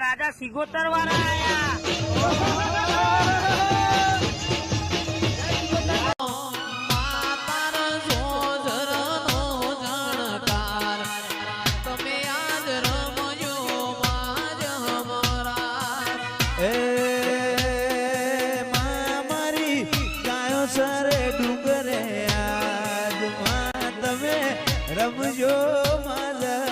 રાજા સિગોતર વાળા આયા રમજો મારા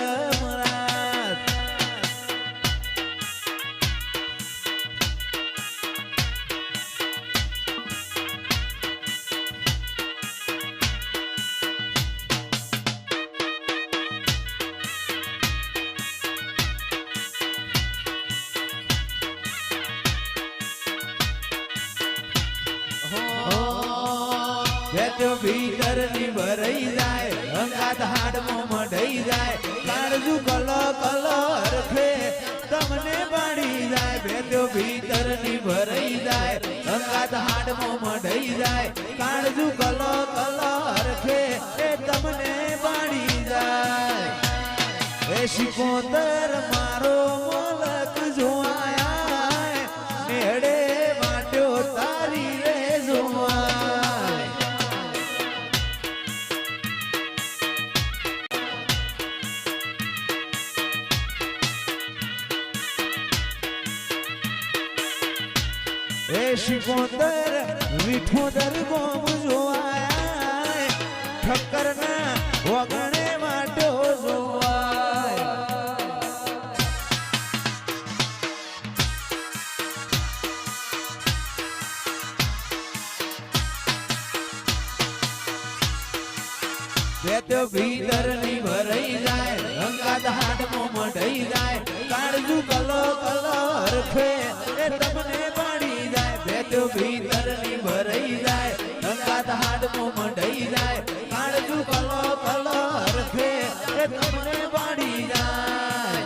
ભીતર ની ભરાઈ જાય અંગાત હાડમાં મઢાઈ જાય કાળજુ કલો કલો હરખે તમને પાડી જાય ભેટ્યો ભીતર ની ભરાઈ જાય અંગાત હાડમાં મઢાઈ જાય કાળજુ કલો કલો હરખે એ તમને પાડી જાય એ શિકોતર મારો મોલક જોવાયા નેડે વાટ્યો તારી રે જોવા શિકોતર વિઠોદર ગોમ જોવાય ઠક્કર ના વગણે માટો જોવાય બેટ્યો ભીતર ની ભરાઈ જાય અંગાત હાડમાં મઢાઈ જાય કાળજુ કલો કલો હરખે એ તમને ભીતર ની ભરાઈ જાય અંગાત હાડમાં મઢાઈ જાય કાળજુ કલો કલો હરખે એ તમને પાડી જાય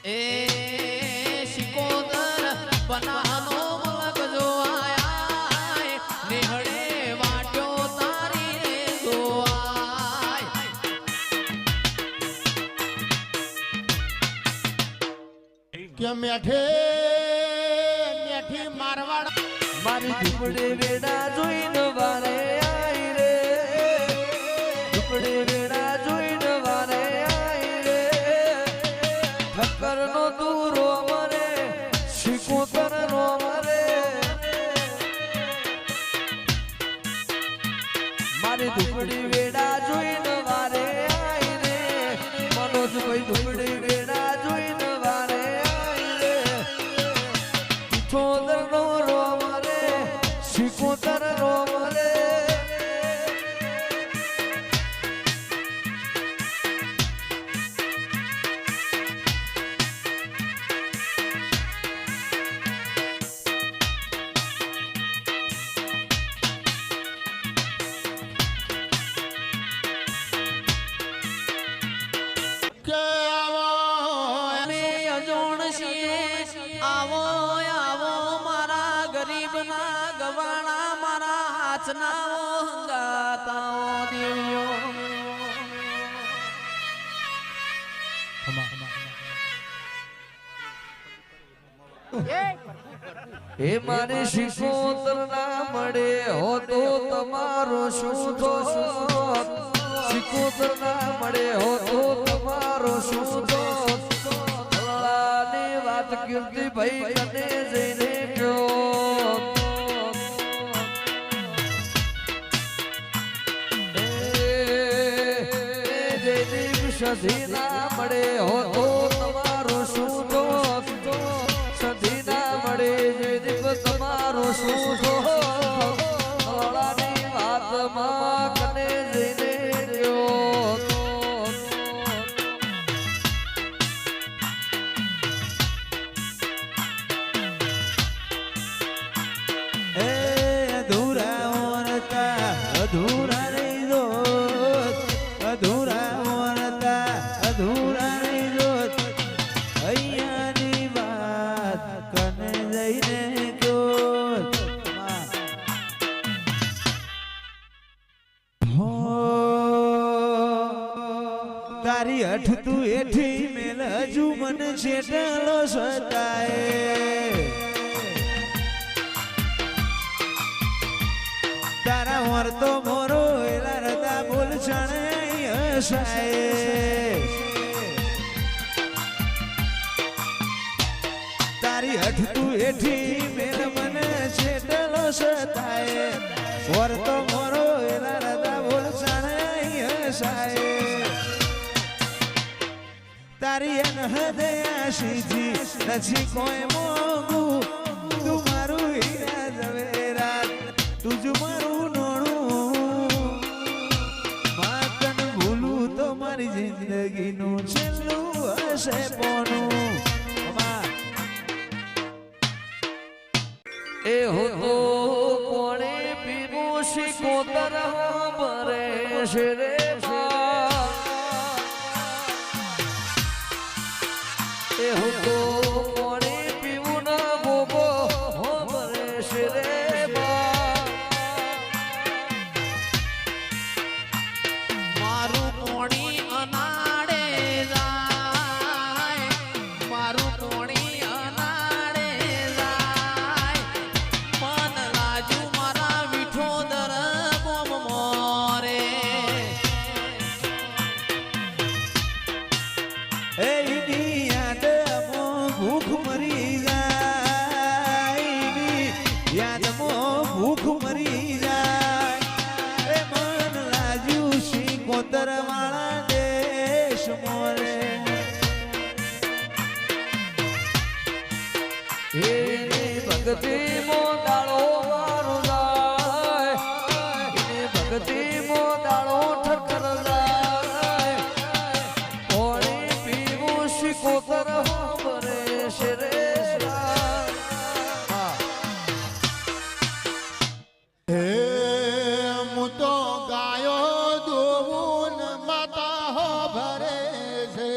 એ શિકોતર બનાનો મલક જોવાય નેહડે વાટ્યો તારી રે જોવાય કે મેઠે મારી ઝૂંપડી વેડા જોઈને વારે આઈ રે ઝૂંપડી વેડા જોઈને વારે આઈ રે ઠક્કર નો દૂરો મરે શિકોતર નો મરે મારી ઝૂંપડી વેડા જોઈને વારે આઈ રે મનોજભાઈ ઝૂંપડી વેડા જોઈને વારે આઈ રે ઠોદર નો શિકોતર નો મરે કે આવો અમે અજોણ છીએ આવો આવો મારા ગરીબ ના ગવાણા મારા હાથના હંગાતાઓ દેવ્યો એ મારી શિકોતર ના મળે હો તો તમારો શું દોષ શિકોતર ના મળે હો તો તમારો શું દોષ અલ્લાહની વાત કીર્તિ ભાઈ કને જઈને કયો સધી ના મળે હો તો તમારો શું દોષ સધી ના મળે જે દીપ તમારો શું દોષ અલ્લાહની વાતમાં કને જઈને કયો અધૂરા નહીં દોત અધૂરા ઓરતા અધૂરા નહીં દોત અહીંયાની વાત કને જઈને કયો તારી હઠ તું એઠી મેલ હજુ મન છેટલો સતાય તારા વર્તો મોરો એલા રતા બોલ છણે હસાય તારી હઠ તું એઠી મેલ મને છેટલો સતાય વર્તો મોરો એલા રતા બોલ છણે હસાય તારી અનહદયા સીધી નથી કોઈ મોગું તું મારું હીરા ઝવેરાત તુજ મારું નોણું માતન ભૂલું તો મારી જિંદગીનું છેલ્લું હશે પોનું એ હતો કોણે પીવું શીખોતર બરે છે રે એ હતો કોણે પીવું ના ગોગો બરે છે રે મારું કોણી અનાડે જાય મારું કોણી અનાડે જાય મન લાજુ મારા મીઠો દર મોમ મોરે એ ઈની યાદમાં ભૂખ મરી જાય ઈની યાદમાં ભૂખ મરી જાય એ મન લાજ્યું શીખોતર વાળા દેશ મોરે એની ભક્તિ મોદાળો મારો જાય એની ભક્તિ મોદાળો ઠક્કર જાય ઓળી પીવું શીખોતર બરે છે રે હે હું તો ગાયો દોવું ને માતા હો ભરે છે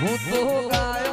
હું તો ગાય